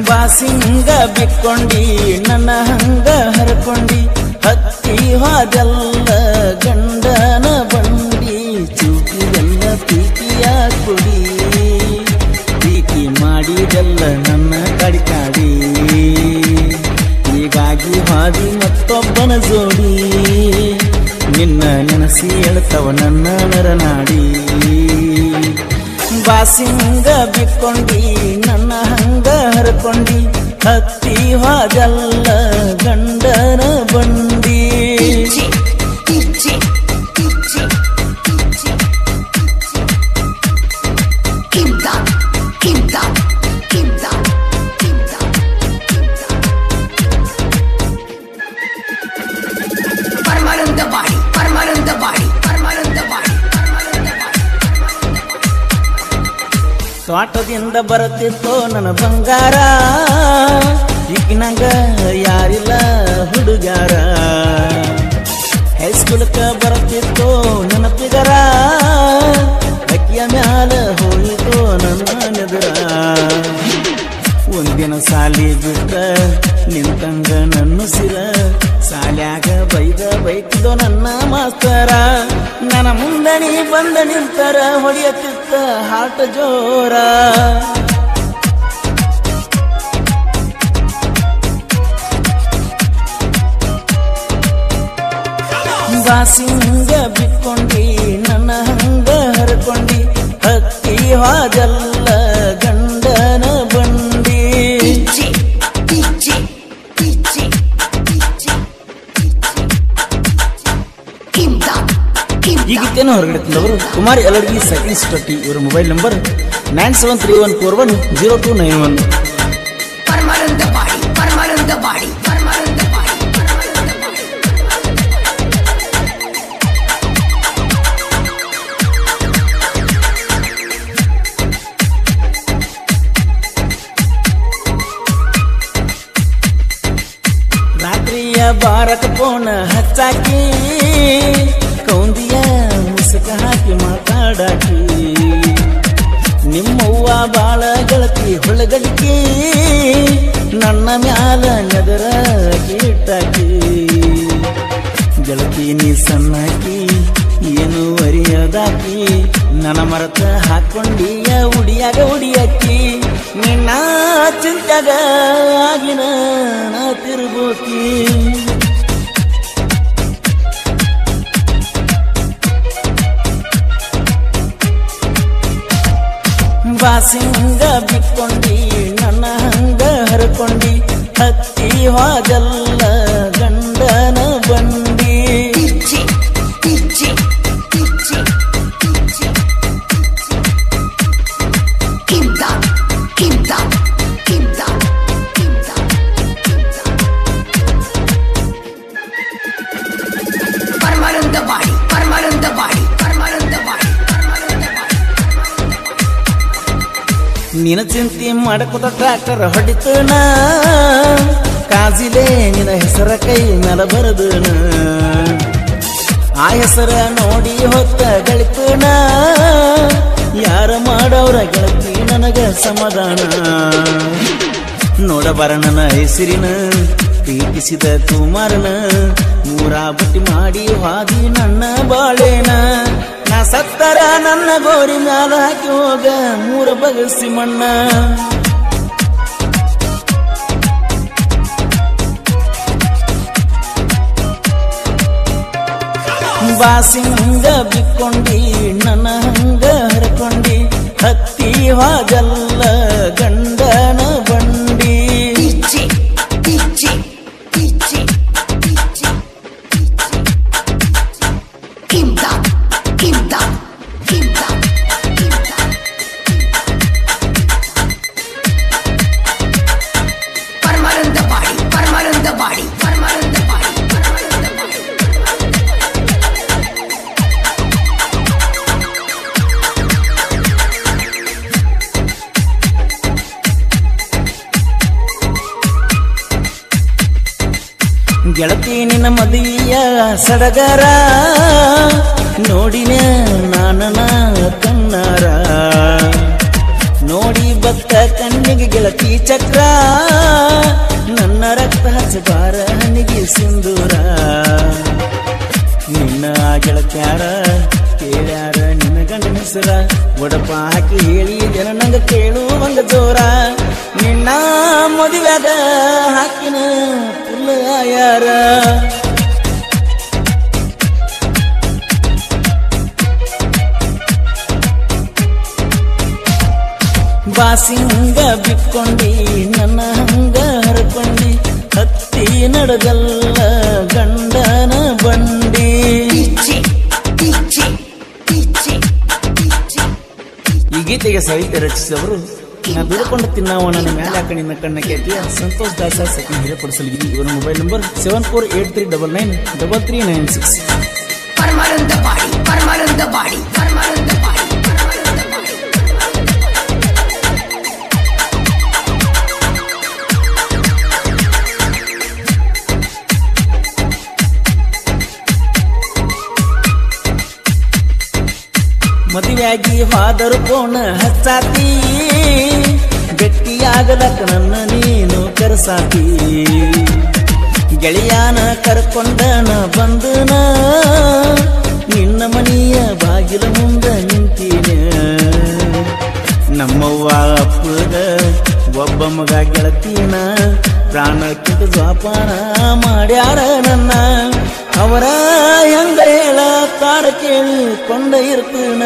ಬಾಸಿಂಗ ಬಿಕ್ಕೊಂಡಿ ನನ್ನ ಹಂಗ ಹರ್ಕೊಂಡಿ ಹತ್ತಿ ಹೋದಲ್ಲ ಗಂಡನ ಬಂಡಿ ಚೂಕಿದೆಲ್ಲ ಪ್ರೀತಿಯ ಕುಡಿ ಪ್ರೀತಿ ಮಾಡಿದೆಲ್ಲ ನನ್ನ ಕಡಿಕಾಡಿ ಹೀಗಾಗಿ ಹಾದಿ ಮತ್ತೊಬ್ಬನ ಜೋಡಿ ನಿನ್ನ ನೆನಸಿ ಹೇಳ್ತವ ನನ್ನ ನರನಾಡಿ ಬಾಸಿಂಗ ಬಿಕ್ಕೊಂಡಿ ನನ್ನ ಹಂಗ ಹರ್ಕೊಂಡಿ ಹತ್ತಿ ಹೋದಲ್ಲ ಗಂಡನ ಬಂಡಿ ತೋಟದಿಂದ ಬರುತ್ತಿತ್ತೋ ನನ್ನ ಬಂಗಾರ ಈಗಿನಂಗ ಯಾರಿಲ್ಲ ಹುಡುಗಾರ ಹೈಸ್ಕೂಲ್ಕ ಬರುತ್ತಿತ್ತೋ ನನ್ನ ಪಿಗರ ಅಕ್ಕಿಯ ಮ್ಯಾಲ ಹೋಯಿತೋ ನನ್ನ ನೆದರ ಒಂದಿನ ಸಾಲಿ ಬಿಟ್ಟ ನಿಂತಂಗ ನನ್ನ ಸಿರ ಸಾಲ್ಯಾಗ ಬೈತಿದ್ದೋ ನನ್ನ ಮಾಸ್ತರ ನನ್ನ ಮುಂದಣಿ ಬಂದ ನಿಂತರ ಹೊಡೆಯತ್ತಿತ್ತ ಹಾಟ ಜೋರ ಬಾಸಿಂಗ ಬಿಕ್ಕೊಂಡಿ ನನ್ನ ಹಂಗ ಹರ್ಕೊಂಡಿ ಹತ್ತಿ ಹೋದಲ್ಲ ಗಂಡನ ಬಂಡಿ ಈ ಗೀತೆಯನ್ನು ಹೊರಗಡೆ ತಂದವರು ಕುಮಾರ್ ಯಲಡ್ಗಿ ಸೆಕೆಂಡ್ ಸ್ಟಡಿ. ಇವರ ಮೊಬೈಲ್ ನಂಬರ್ 9731410291. ರಾತ್ರಿಯ ಬಾರಕ ಪೋನ ಹಚ್ಚಾಕಿ ಕೌಂದಿಯ ಮುಸುಕ ಹಾಕಿ ಮಾತಾಡಾಕಿ ನಿಮ್ಮವ್ವ ಬಾಳ ಗೆಳತಿ ಹೊಳಗಡಿಕೆ ನನ್ನ ಮ್ಯಾಲ ನೆದರ ಕೀಟಾಕಿ ಗೆಳತಿ ನೀ ಸಣ್ಣಾಕಿ ಏನು ಅರಿಯದಾಕಿ ನನ್ನ ಮರತ ಹಾಕೊಂಡಿಯ ಉಡಿಯಾಗ ಉಡಿಯಾಕಿ ನಿನ್ನ ಚಿಂತ್ಯಾಗ ಆಗಿನ ನಾ ತಿರುಗೋಕಿ ಬಾಸಿಂಗ ಬಿಕ್ಕೊಂಡಿ ನನ್ನ ಹಂಗ ಹರ್ಕೊಂಡಿ ಹತ್ತಿ ಹೋದಲ್ಲ ಗಂಡನ ಬಂಡಿ ನಿನ ಚಿಂತಿ ಮಾಡಕೋತ ಟ್ರ್ಯಾಕ್ಟರ್ ಹೊಡಿತನ ಕಾಜಿಲೆ ನಿನ್ನ ಹೆಸರ ಕೈ ಮೇಲ ಬರದನ ಆ ಹೆಸರ ನೋಡಿ ಹೊತ್ತ ಗಳಿತನ ಯಾರ ಮಾಡವ್ರ ಗೆಳತಿ ನನಗ ಸಮಾಧಾನ ನೋಡಬರ ನನ್ನ ಹೆಸರಿನ ಪ್ರೀತಿಸಿದ ಕುಮಾರನ ಮೂರಾ ಬಟ್ಟಿ ಮಾಡಿ ಹಾದಿ ನನ್ನ ಬಾಳೇನ ನಾ ಸತ್ತರ ನನ್ನ ಗೋರಿ ಮ್ಯಾಲ ಹಾಕಿ ಹೋಗ ಮೂರ ಬಗಸಿ ಮಣ್ಣ ಬಾಸಿಂಗ ಬಿಕ್ಕೊಂಡಿ ನನ್ನ ಹಂಗ ಹರ್ಕೊಂಡಿ ಹತ್ತಿ ಹೋದಲ್ಲ ಗಂಡನ ಬಂಡಿ ಗೆಳತಿ ನಿನ್ನ ಮದಿಯ ಸಡಗರ ನೋಡಿನ ನಾನನ ಕಣ್ಣಾರ ನೋಡಿ ಬತ್ತ ಕಣ್ಣಿಗೆ ಗೆಳತಿ ಚಕ್ರ ಹೆಸರ ಒಡಪ ಹಾಕಿ ಹೇಳಿದೆನ ನಂಗ ಕೇಳುವಂಗ ಜೋರ ನಿನ್ನ ಮದುವೆಗ ಹಾಕಿನ ಪುಲ್ಲ ಯಾರ ಬಾಸಿಂಗ ಬಿಕ್ಕೊಂಡಿ ನನ್ನ ಹಂಗ ಹರ್ಕೊಂಡಿ ಹತ್ತಿ ನಡಗಲ್ಲ ಗಂಡನ ಬಂಡಿ ಈ ಗೀತೆಗೆ ಸಾಹಿತ್ಯ ರಚಿಸಿದವರು ನಾ ಬಿಡ್ಕೊಂಡು ತಿನ್ನವ ನನ್ನ ಮ್ಯಾಲ ಕಣ್ಣಿನ ಕಣ್ಣ ಕೇತಿಯ ಸಂತೋಷ್ ದಾಸ ಸಖಿ ಹಿರೇಪಡಿಸಲಿ. ಇವರ ಮೊಬೈಲ್ ನಂಬರ್ 7483993396. ಮದುವೆಯಾಗಿ ಹಾದರು ಕೋಣ ಹಚ್ಚಾತಿ ಗಟ್ಟಿಯಾಗಲಕ್ಕ ನನ್ನ ನೀನು ಕರೆಸಾತಿ ಗೆಳೆಯಾನ ಕರ್ಕೊಂಡನ ಬಂದನ ನಿನ್ನ ಮನೆಯ ಬಾಗಿಲ ಮುಂದ ನಿಂತೀನ ನಮ್ಮವ್ವ ಅಪ್ಪಗ ಒಬ್ಬ ಮಗ ಗೆಳತೀನ ಪ್ರಾಣಕ್ಕಿಂತ ಜೋಪಾನ ಮಾಡ್ಯಾರ ನನ್ನ ಅವರ ಹೆಂಗ ಹೇಳ ತಾರ ಕೇಳಿಕೊಂಡ ಇರ್ತೀನ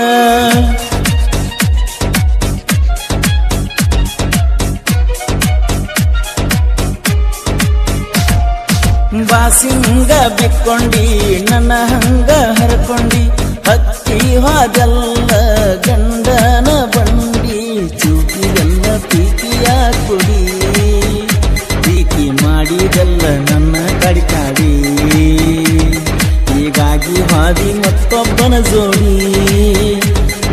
ಬಾಸಿಂಗ ಬಿಕ್ಕೊಂಡಿ ನನ್ನ ಹಂಗ ಹರ್ಕೊಂಡಿ ಹತ್ತಿ ಹೋದಲ್ಲ ಗಂಡನ ಬಂಡಿ ಚೂಕಿಗೆಲ್ಲ ಪೀಕಿಯ ಕುಡಿ ಪೀಕಿ ಮಾಡಿದಲ್ಲ ನನ್ನ ಕಡಿಕಾಡಿ ಹೀಗಾಗಿ ಹಾದಿ ಮತ್ತೊಬ್ಬನ ಜೋಡಿ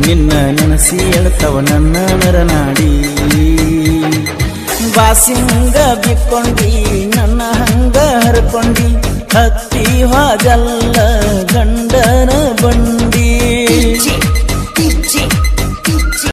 ನಿನ್ನ ನೆನಸಿ ಎಳ್ತವ ನನ್ನ ನರನಾಡಿ ಬಾಸಿಂಗ ಬಿಕ್ಕೊಂಡಿ ನನ್ನ ಹಂಗ ಹರ್ಕೊಂಡಿ ಹತ್ತಿ ಹೋದಲ್ಲ